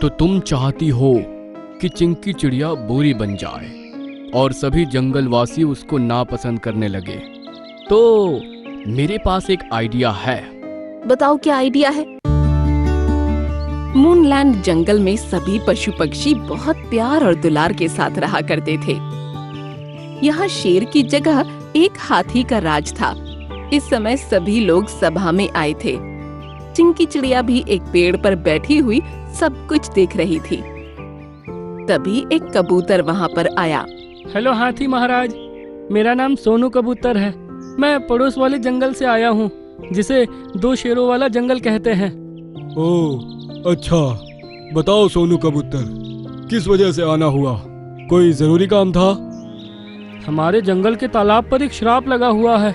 तो तुम चाहती हो कि चिंकी चिड़िया बुरी बन जाए और सभी जंगलवासी उसको नापसंद करने लगे। तो मेरे पास एक आइडिया है। बताओ क्या आइडिया है? मूनलैंड जंगल में सभी पशु पक्षी बहुत प्यार और दुलार के साथ रहा करते थे। यहाँ शेर की जगह एक हाथी का राज था। इस समय सभी लोग सभा में आए थे। चिंकी चिड़िया भी एक पेड़ पर बैठी हुई सब कुछ देख रही थी। तभी एक कबूतर वहाँ पर आया। हेलो हाथी महाराज, मेरा नाम सोनू कबूतर है। मैं पड़ोस वाले जंगल से आया हूँ, जिसे 2 शेरों वाला जंगल कहते हैं। ओह अच्छा, बताओ सोनू कबूतर, किस वजह से आना हुआ? कोई जरूरी काम था? हमारे जंगल के तालाब पर एक श्राप लगा हुआ है।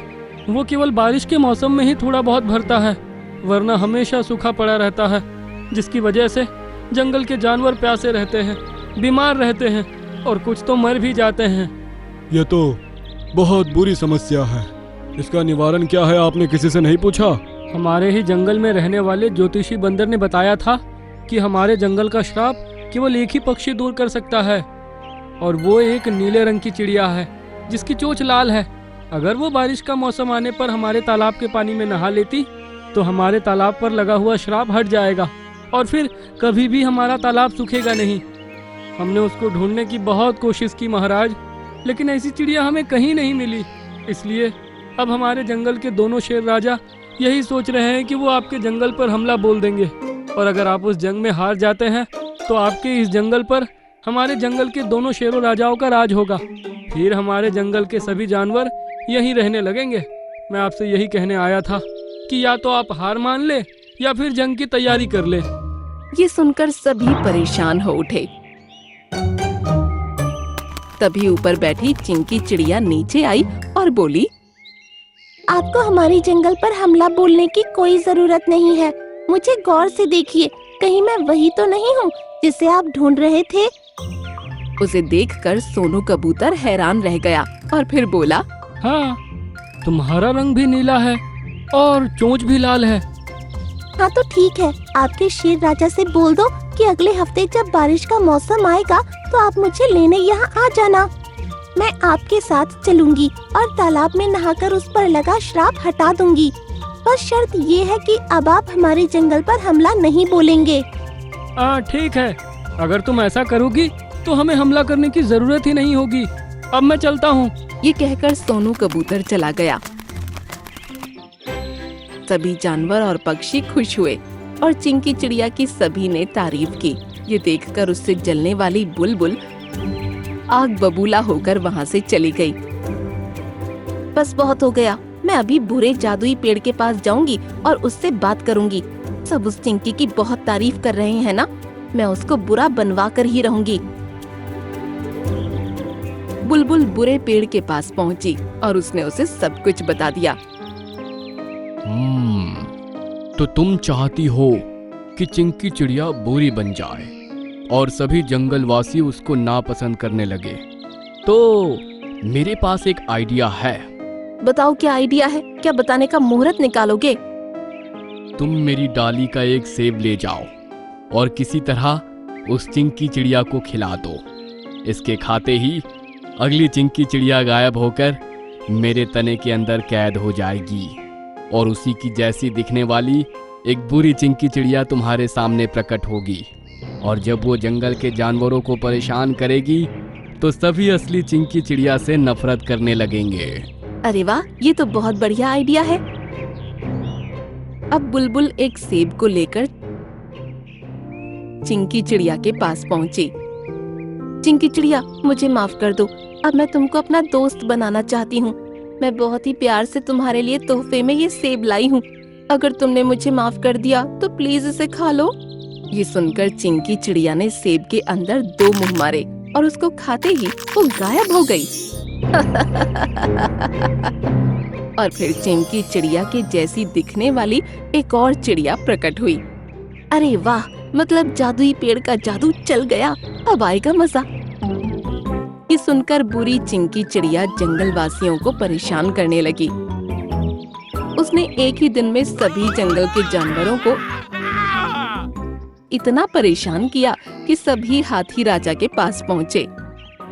वो केवल बारिश के मौसम में ही थोड़ा बहुत भरता है, वरना हमेशा सूखा पड़ा रहता है, जिसकी वजह से जंगल के जानवर प्यासे रहते हैं, बीमार रहते हैं और कुछ तो मर भी जाते हैं। यह तो बहुत बुरी समस्या है। इसका निवारण क्या है, आपने किसी से नहीं पूछा? हमारे ही जंगल में रहने वाले ज्योतिषी बंदर ने बताया था कि हमारे जंगल का श्राप केवल एक ही पक्षी दूर कर सकता है, और वो एक नीले रंग की चिड़िया है जिसकी चोंच लाल है। अगर वो बारिश का मौसम आने पर हमारे तालाब के पानी में नहा लेती तो हमारे तालाब पर लगा हुआ श्राप हट जाएगा और फिर कभी भी हमारा तालाब सूखेगा नहीं। हमने उसको ढूंढने की बहुत कोशिश की महाराज, लेकिन ऐसी चिड़िया हमें कहीं नहीं मिली। इसलिए अब हमारे जंगल के दोनों शेर राजा यही सोच रहे हैं कि वो आपके जंगल पर हमला बोल देंगे, और अगर आप उस जंग में हार जाते हैं तो आपके इस जंगल पर हमारे जंगल के दोनों शेरों राजाओं का राज होगा। फिर हमारे जंगल के सभी जानवर यहीं रहने लगेंगे। मैं आपसे यही कहने आया था कि या तो आप हार मान ले या फिर जंग की तैयारी कर ले। ये सुनकर सभी परेशान हो उठे। तभी ऊपर बैठी चिंकी चिड़िया नीचे आई और बोली, आपको हमारे जंगल पर हमला बोलने की कोई जरूरत नहीं है। मुझे गौर से देखिए, कहीं मैं वही तो नहीं हूँ जिसे आप ढूंढ रहे थे? उसे देखकर सोनू कबूतर हैरान रह गया और फिर बोला, हाँ, तुम्हारा रंग भी नीला है और चोंच भी लाल है। हाँ तो ठीक है, आपके शेर राजा से बोल दो कि अगले हफ्ते जब बारिश का मौसम आएगा तो आप मुझे लेने यहाँ आ जाना। मैं आपके साथ चलूंगी और तालाब में नहाकर उस पर लगा श्राप हटा दूंगी। बस शर्त ये है कि अब आप हमारे जंगल पर हमला नहीं बोलेंगे। ठीक है, अगर तुम ऐसा करोगी तो हमें हमला करने की जरूरत ही नहीं होगी। अब मैं चलता हूँ। ये कहकर सोनू कबूतर चला गया। सभी जानवर और पक्षी खुश हुए और चिंकी चिड़िया की सभी ने तारीफ की। ये देखकर उससे जलने वाली बुलबुल आग बबूला होकर वहाँ से चली गई। बस बहुत हो गया, मैं अभी बुरे जादुई पेड़ के पास जाऊंगी और उससे बात करूंगी। सब उस चिंकी की बहुत तारीफ कर रहे हैं ना, मैं उसको बुरा बनवा कर ही रहूंगी। बुलबुल बुरे पेड़ के पास पहुंची और उसने उसे सब कुछ बता दिया। तो तुम चाहती हो कि चिंकी चिड़िया बुरी बन जाए और सभी जंगलवासी उसको नापसंद करने लगे। तो मेरे पास एक आइडिया है। बताओ क्या आइडिया है? क्या बताने का मुहूर्त निकालोगे? तुम मेरी डाली का एक सेब ले जाओ और किसी तरह उस चिंकी चिड़िया को खिला दो। इसके खाते ही अगली चिंकी चिड़िया गायब होकर मेरे तने के अंदर कैद हो जाएगी और उसी की जैसी दिखने वाली एक बुरी चिंकी चिड़िया तुम्हारे सामने प्रकट होगी। और जब वो जंगल के जानवरों को परेशान करेगी तो सभी असली चिंकी चिड़िया से नफरत करने लगेंगे। अरे वाह, ये तो बहुत बढ़िया आइडिया है। अब बुलबुल एक सेब को लेकर चिंकी चिड़िया के पास पहुंची। चिंकी चिड़िया, मुझे माफ कर दो, अब मैं तुमको अपना दोस्त बनाना चाहती हूँ। मैं बहुत ही प्यार से तुम्हारे लिए तोहफे में ये सेब लाई हूँ। अगर तुमने मुझे माफ कर दिया तो प्लीज इसे खा लो। ये सुनकर चिंकी चिड़िया ने सेब के अंदर 2 मुंह मारे और उसको खाते ही वो गायब हो गई। और फिर चिंकी चिड़िया के जैसी दिखने वाली एक और चिड़िया प्रकट हुई। अरे वाह, मतलब जादुई पेड़ का जादू चल गया, अब आएगा मजा। ये सुनकर बुरी चिंकी चिड़िया जंगल वासियों को परेशान करने लगी। उसने एक ही दिन में सभी जंगल के जानवरों को इतना परेशान किया कि सभी हाथी राजा के पास पहुँचे।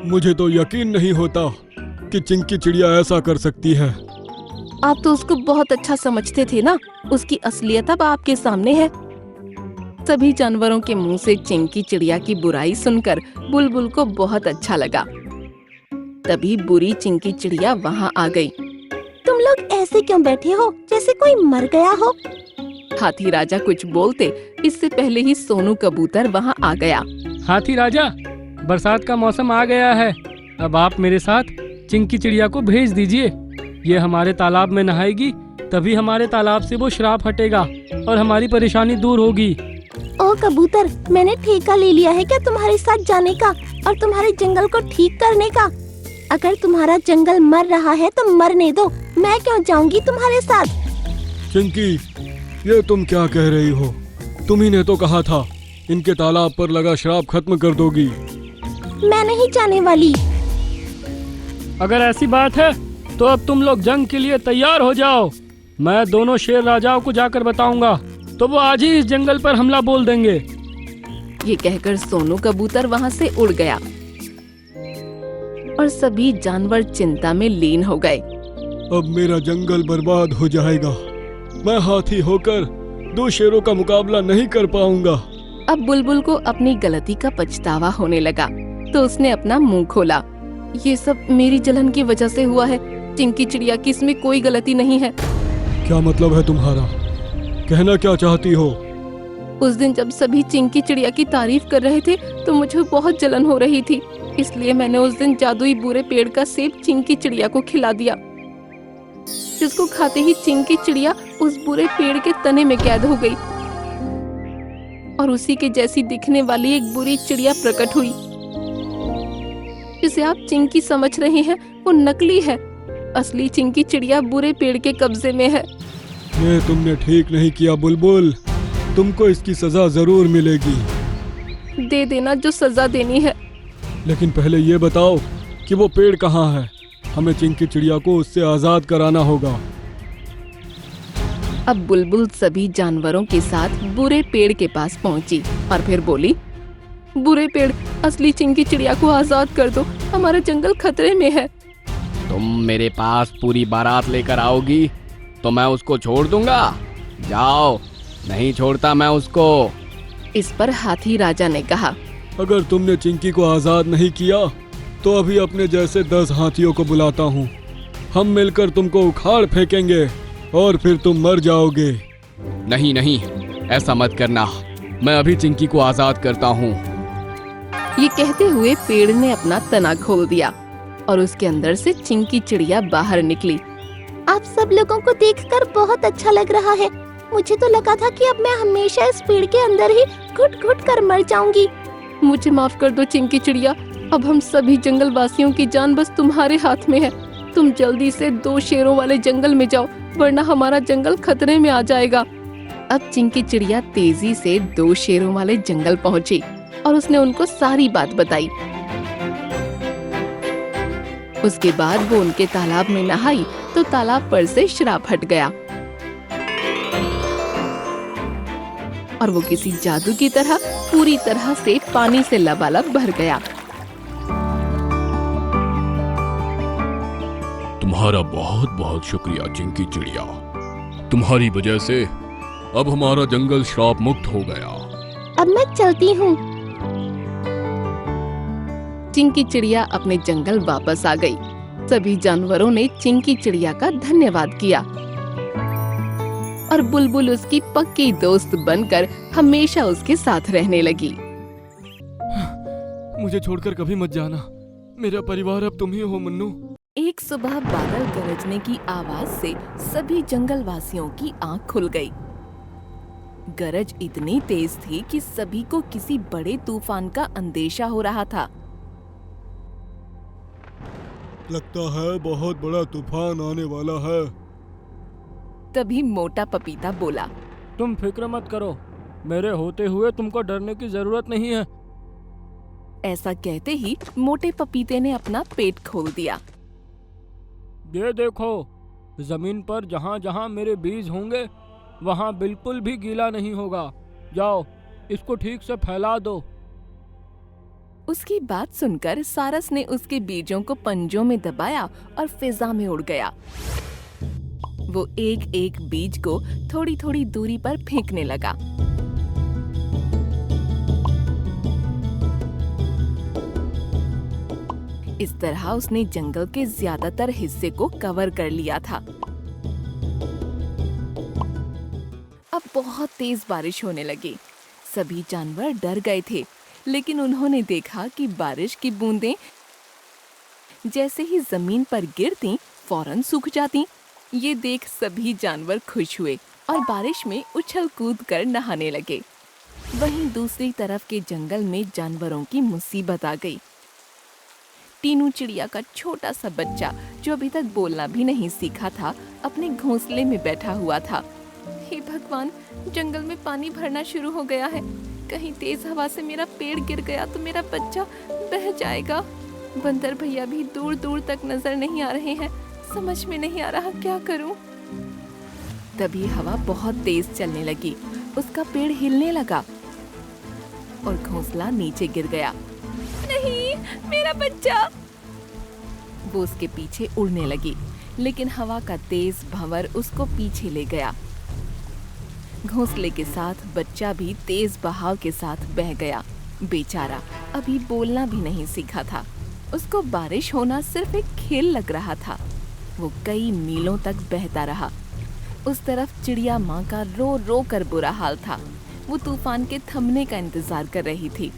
मुझे तो यकीन नहीं होता कि चिंकी चिड़िया ऐसा कर सकती है। आप तो उसको बहुत अच्छा समझते थे ना, उसकी असलियत अब आपके सामने है। सभी जानवरों के मुंह से चिंकी चिड़िया की बुराई सुनकर बुलबुल को बहुत अच्छा लगा। तभी बुरी चिंकी चिड़िया वहाँ आ गई। तुम लोग ऐसे क्यों बैठे हो जैसे कोई मर गया हो? हाथी राजा कुछ बोलते इससे पहले ही सोनू कबूतर वहाँ आ गया। हाथी राजा, बरसात का मौसम आ गया है। अब आप मेरे साथ चिंकी चिड़िया को भेज दीजिए। ये हमारे तालाब में नहाएगी, तभी हमारे तालाब से वो श्राप हटेगा और हमारी परेशानी दूर होगी। ओ कबूतर, मैंने ठेका ले लिया है क्या तुम्हारे साथ जाने का और तुम्हारे जंगल को ठीक करने का? अगर तुम्हारा जंगल मर रहा है तो मरने दो, मैं क्यों जाऊंगी तुम्हारे साथ? चिंकी, ये तुम क्या कह रही हो? तुम्ही ने तो कहा था इनके तालाब पर लगा श्राप खत्म कर दोगी। मैं नहीं जाने वाली। अगर ऐसी बात है तो अब तुम लोग जंग के लिए तैयार हो जाओ। मैं दोनों शेर राजाओं को जाकर बताऊंगा, तो वो आज ही इस जंगल पर हमला बोल देंगे। ये कहकर सोनू कबूतर वहाँ से उड़ गया और सभी जानवर चिंता में लीन हो गए। अब मेरा जंगल बर्बाद हो जाएगा। मैं हाथी होकर 2 शेरों का मुकाबला नहीं कर पाऊंगा। अब बुलबुल को अपनी गलती का पछतावा होने लगा, तो उसने अपना मुंह खोला। ये सब मेरी जलन की वजह से हुआ है। चिंकी चिड़िया की इसमें कोई गलती नहीं है। क्या मतलब है तुम्हारा? कहना क्या चाहती हो? उस दिन जब सभी चिंकी चिड़िया की तारीफ कर रहे थे तो मुझे बहुत जलन हो रही थी, इसलिए मैंने उस दिन जादुई बुरे पेड़ का सेब चिंकी चिड़िया को खिला दिया, जिसको खाते ही चिंकी चिड़िया उस बुरे पेड़ के तने में कैद हो गई और उसी के जैसी दिखने वाली एक बुरी चिड़िया प्रकट हुई। जिसे आप चिंकी समझ रहे हैं वो नकली है। असली चिंकी चिड़िया बुरे पेड़ के कब्जे में है। ये तुमने ठीक नहीं किया बुलबुल। तुमको इसकी सजा जरूर मिलेगी। दे देना जो सजा देनी है। लेकिन पहले ये बताओ कि वो पेड़ कहाँ है? हमें चिंकी चिड़िया को उससे आजाद कराना होगा। अब बुलबुल सभी जानवरों के साथ बुरे पेड़ के पास पहुंची और फिर बोली, बुरे पेड़, असली चिंकी चिड़िया को आजाद कर दो, हमारा जंगल खतरे में है। तुम मेरे पास पूरी बारात लेकर आओगी तो मैं उसको छोड़ दूंगा? जाओ, नहीं छोड़ता मैं उसको। इस पर हाथी राजा ने कहा, अगर तुमने चिंकी को आजाद नहीं किया तो अभी अपने जैसे 10 हाथियों को बुलाता हूँ। हम मिलकर तुमको उखाड़ फेंकेंगे और फिर तुम मर जाओगे। नहीं नहीं, ऐसा मत करना। मैं अभी चिंकी को आजाद करता हूँ। ये कहते हुए पेड़ ने अपना तना खोल दिया और उसके अंदर से चिंकी चिड़िया बाहर निकली। आप सब लोगों को देखकर बहुत अच्छा लग रहा है। मुझे तो लगा था कि अब मैं हमेशा इस पेड़ के अंदर ही घुट घुट कर मर जाऊंगी। मुझे माफ कर दो चिंकी चिड़िया, अब हम सभी जंगल वासियों की जान बस तुम्हारे हाथ में है। तुम जल्दी से 2 शेरों वाले जंगल में जाओ, वरना हमारा जंगल खतरे में आ जाएगा। अब चिंकी चिड़िया तेजी से 2 शेरों वाले जंगल पहुंची और उसने उनको सारी बात बताई। उसके बाद वो उनके तालाब में नहाई तो तालाब पर से श्राप हट गया और वो किसी जादू की तरह पूरी तरह से पानी से लबालब भर गया। तुम्हारा बहुत बहुत शुक्रिया चिंकी चिड़िया। तुम्हारी वजह से अब हमारा जंगल श्राप मुक्त हो गया। अब मैं चलती हूँ। चिंकी चिड़िया अपने जंगल वापस आ गई। सभी जानवरों ने चिंकी चिड़िया का धन्यवाद किया और बुलबुल उसकी पक्की दोस्त बनकर हमेशा उसके साथ रहने लगी। मुझे छोड़कर कभी मत जाना। मेरा परिवार अब तुम ही हो मन्नू। एक सुबह बादल गरजने की आवाज से सभी जंगल वासियों की आंख खुल गई। गरज इतनी तेज थी कि सभी को किसी बड़े तूफान का अंदेशा हो रहा था। लगता है बहुत बड़ा तूफान आने वाला है। तभी मोटा पपीता बोला, तुम फिक्र मत करो, मेरे होते हुए तुमको डरने की जरूरत नहीं है। ऐसा कहते ही मोटे पपीते ने अपना पेट खोल दिया। ये देखो, जमीन पर जहाँ जहाँ मेरे बीज होंगे वहाँ बिल्कुल भी गीला नहीं होगा। जाओ, इसको ठीक से फैला दो। उसकी बात सुनकर सारस ने उसके बीजों को पंजों में दबाया और फिजा में उड़ गया। वो एक एक बीज को थोड़ी थोड़ी दूरी पर फेंकने लगा। इस तरह उसने जंगल के ज्यादातर हिस्से को कवर कर लिया था। अब बहुत तेज बारिश होने लगी। सभी जानवर डर गए थे, लेकिन उन्होंने देखा कि बारिश की बूंदें जैसे ही जमीन पर गिरती फौरन सूख जाती। ये देख सभी जानवर खुश हुए और बारिश में उछल कूद कर नहाने लगे। वहीं दूसरी तरफ के जंगल में जानवरों की मुसीबत आ गई। टीनू चिड़िया का छोटा सा बच्चा, जो अभी तक बोलना भी नहीं सीखा था, अपने घोंसले में बैठा हुआ था। हे भगवान, जंगल में पानी भरना शुरू हो गया है। कहीं तेज हवा से मेरा पेड़ गिर गया तो मेरा बच्चा बह जाएगा। बंदर भैया भी दूर दूर तक नजर नहीं आ रहे हैं। समझ में नहीं आ रहा क्या करूं। तभी हवा बहुत तेज चलने लगी। उसका पेड़ हिलने लगा और घोंसला नीचे गिर गया। नहीं, मेरा बच्चा! वो उसके पीछे उड़ने लगी, लेकिन हवा का तेज भंवर उसको पीछे ले गया। घोंसले के साथ बच्चा भी तेज बहाव के साथ बह गया। बेचारा अभी बोलना भी नहीं सीखा था। उसको बारिश होना सिर्फ एक खेल लग रहा था। वो कई मीलों तक बहता रहा। उस तरफ चिड़िया माँ का रो रो कर बुरा हाल था। वो तूफान के थमने का इंतजार कर रही थी।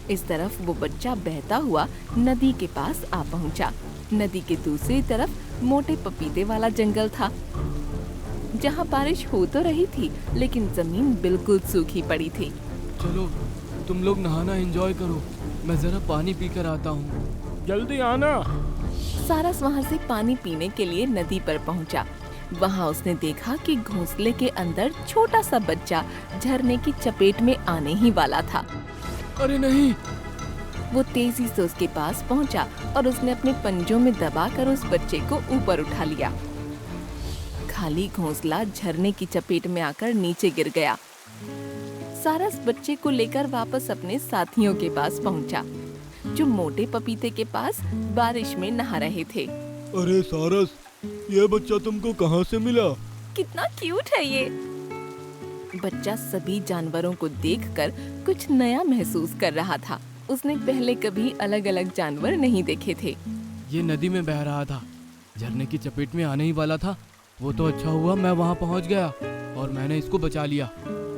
इस तरफ वो बच्चा बहता हुआ नदी के पास आ पहुंचा। नदी के दूसरी तरफ मोटे पपीते वाला जंगल था, जहाँ बारिश हो तो रही थी, लेकिन जमीन बिल्कुल सूखी पड़ी थी। चलो तुम लोग नहाना एंजॉय करो, मैं जरा पानी पीकर आता हूँ। जल्दी आना। सारस वहाँ से पानी पीने के लिए नदी पर पहुँचा। वहाँ उसने देखा कि घोंसले के अंदर छोटा सा बच्चा झरने की चपेट में आने ही वाला था। अरे नहीं! वो तेजी से उसके पास पहुँचा और उसने अपने पंजों में दबाकर उस बच्चे को ऊपर उठा लिया। खाली घोंसला झरने की चपेट में आकर नीचे गिर गया। सारस बच्चे को लेकर वापस अपने साथियों के पास पहुंचा, जो मोटे पपीते के पास बारिश में नहा रहे थे। अरे सारस, ये बच्चा तुमको कहाँ से मिला? कितना क्यूट है ये! बच्चा सभी जानवरों को देखकर कुछ नया महसूस कर रहा था। उसने पहले कभी अलग अलग जानवर नहीं देखे थे। ये नदी में बह रहा था, झरने की चपेट में आने ही वाला था। वो तो अच्छा हुआ मैं वहाँ पहुँच गया और मैंने इसको बचा लिया।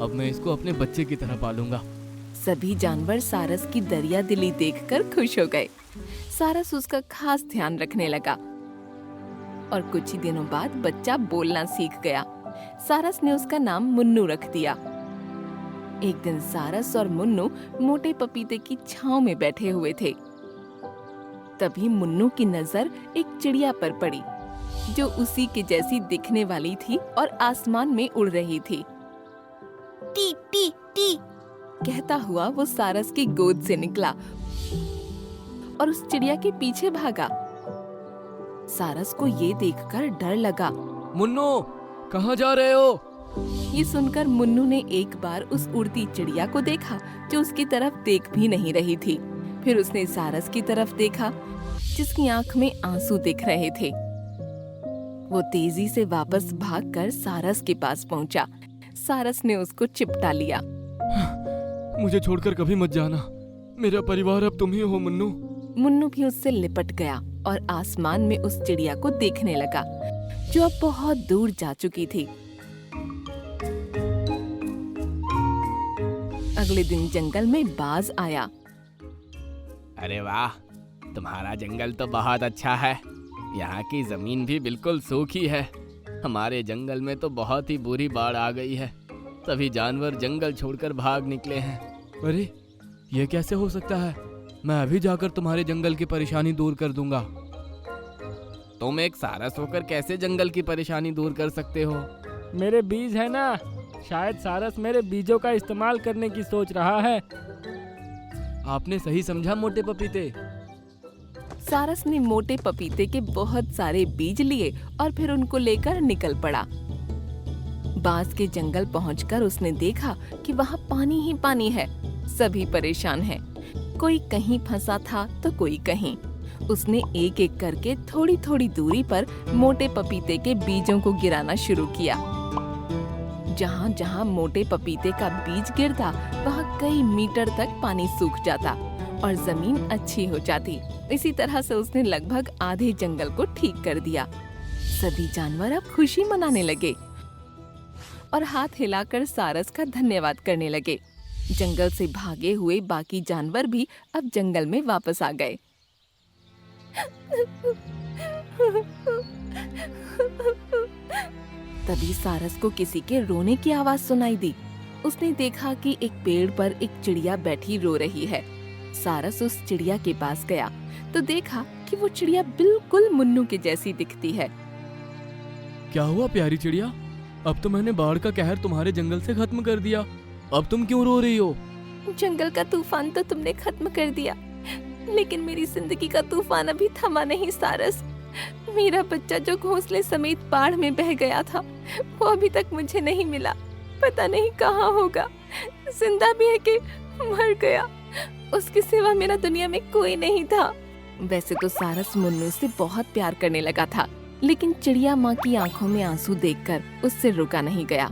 अब मैं इसको अपने बच्चे की तरह पालूंगा। सभी जानवर सारस की दरिया दिली देखकर खुश हो गए। सारस उसका खास ध्यान रखने लगा और कुछ ही दिनों बाद बच्चा बोलना सीख गया। सारस ने उसका नाम मुन्नू रख दिया। एक दिन सारस और मुन्नू मोटे पपीते की छांव में बैठे हुए थे। तभी मुन्नू की नजर एक चिड़िया पर पड़ी, जो उसी के जैसी दिखने वाली थी और आसमान में उड़ रही थी। टी टी टी कहता हुआ वो सारस की गोद से निकला और उस चिड़िया के पीछे भागा। सारस को ये देखकर डर लगा। मुन्नू, कहाँ जा रहे हो? ये सुनकर मुन्नू ने एक बार उस उड़ती चिड़िया को देखा, जो उसकी तरफ देख भी नहीं रही थी। फिर उसने सारस की तरफ देखा, जिसकी आंख में आंसू दिख रहे थे। वो तेजी से वापस भागकर सारस के पास पहुंचा। सारस ने उसको चिपटा लिया। मुझे छोड़कर कभी मत जाना, मेरा परिवार अब तुम ही हो मुन्नू। मुन्नू भी उससे लिपट गया और आसमान में उस चिड़िया को देखने लगा, जो अब बहुत दूर जा चुकी थी। अगले दिन जंगल में बाज आया। अरे वाह, तुम्हारा जंगल तो बहुत अच्छा है। यहाँ की जमीन भी बिल्कुल सूखी है। हमारे जंगल में तो बहुत ही बुरी बाढ़ आ गई है। सभी जानवर जंगल छोड़कर भाग निकले हैं। अरे ये कैसे हो सकता है? मैं अभी जाकर तुम्हारे जंगल की परेशानी दूर कर दूंगा। तुम एक सारस होकर कैसे जंगल की परेशानी दूर कर सकते हो? मेरे बीज है ना, शायद सारस मेरे बीजों का इस्तेमाल करने की सोच रहा है। आपने सही समझा मोटे पपीते। सारस ने मोटे पपीते के बहुत सारे बीज लिए और फिर उनको लेकर निकल पड़ा। बांस के जंगल पहुंचकर उसने देखा कि वहाँ पानी ही पानी है। सभी परेशान हैं। कोई कहीं फंसा था तो कोई कहीं। उसने एक एक करके थोड़ी थोड़ी दूरी पर मोटे पपीते के बीजों को गिराना शुरू किया। जहाँ जहाँ मोटे पपीते का बीज गिरता वहाँ कई मीटर तक पानी सूख जाता और जमीन अच्छी हो जाती। इसी तरह से उसने लगभग आधे जंगल को ठीक कर दिया। सभी जानवर अब खुशी मनाने लगे और हाथ हिलाकर सारस का धन्यवाद करने लगे। जंगल से भागे हुए बाकी जानवर भी अब जंगल में वापस आ गए। तभी सारस को किसी के रोने की आवाज सुनाई दी। उसने देखा कि एक पेड़ पर एक चिड़िया बैठी रो रही है। सारस उस चिड़िया के पास गया तो देखा कि वो चिड़िया बिल्कुल मुन्नू के जैसी दिखती है। क्या हुआ प्यारी चिड़िया? अब तो मैंने बाढ़ का कहर तुम्हारे जंगल से खत्म कर दिया, अब तुम क्यों रो रही हो? जंगल का तूफान तो तुमने खत्म कर दिया, लेकिन मेरी जिंदगी का तूफान अभी थमा नहीं सारस। मेरा बच्चा जो घोंसले समेत बाढ़ में बह गया था वो अभी तक मुझे नहीं मिला। पता नहीं कहाँ होगा, जिंदा भी है कि मर गया। उसके सिवा मेरा दुनिया में कोई नहीं था। वैसे तो सारस मुन्नू से बहुत प्यार करने लगा था, लेकिन चिड़िया माँ की आंखों में आंसू देखकर उससे रुका नहीं गया।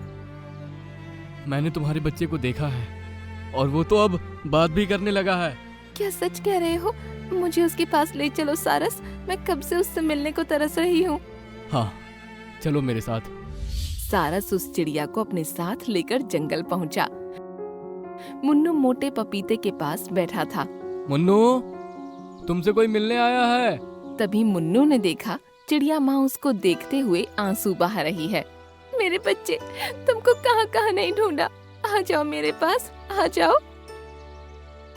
मैंने तुम्हारे बच्चे को देखा है और वो तो अब बात भी करने लगा है। क्या सच कह रहे हो? मुझे उसके पास ले चलो सारस, मैं कब से उससे मिलने को तरस रही हूँ। हाँ, चलो मेरे साथ। सारस उस चिड़िया को अपने साथ लेकर जंगल पहुँचा। मुन्नू मोटे पपीते के पास बैठा था। मुन्नू, तुमसे कोई मिलने आया है। तभी मुन्नू ने देखा चिड़िया माँ उसको देखते हुए आंसू बहा रही है। मेरे बच्चे, तुमको कहाँ कहाँ नहीं ढूंढा, आ जाओ मेरे पास, आ जाओ।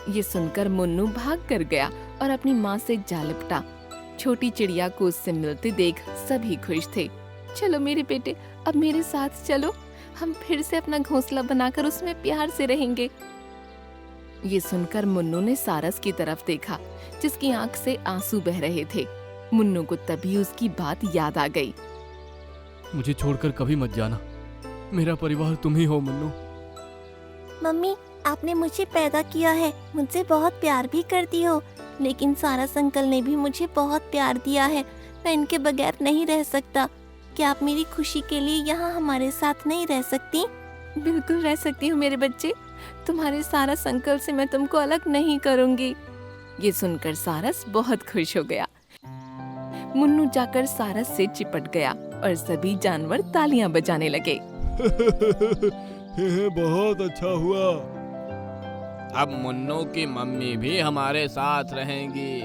ये सुनकर मुन्नू भाग कर गया और अपनी माँ से जा लिपटा। छोटी चिड़िया को उससे मिलते देख सभी खुश थे। चलो मेरे बेटे, अब मेरे साथ चलो, हम फिर से अपना घोंसला बनाकर उसमें प्यार से रहेंगे। ये सुनकर मुन्नू ने सारस की तरफ देखा, जिसकी आंख से आंसू बह रहे थे। मुन्नू को तभी उसकी बात याद आ गई। मुझे छोड़कर कभी मत जाना, मेरा परिवार तुम ही हो मुन्नू। मम्मी, आपने मुझे पैदा किया है, मुझसे बहुत प्यार भी करती हो, लेकिन सारस अंकल ने भी मुझे बहुत प्यार दिया है। मैं इनके बगैर नहीं रह सकता। क्या आप मेरी खुशी के लिए यहाँ हमारे साथ नहीं रह सकती? बिल्कुल रह सकती हूँ मेरे बच्चे, तुम्हारे सारस अंकल से मैं तुमको अलग नहीं करूँगी। ये सुनकर सारस बहुत खुश हो गया। मुन्नू जाकर सारस से चिपट गया और सभी जानवर तालियां बजाने लगे। बहुत अच्छा हुआ। अब मुन्नू की मम्मी भी हमारे साथ रहेंगी।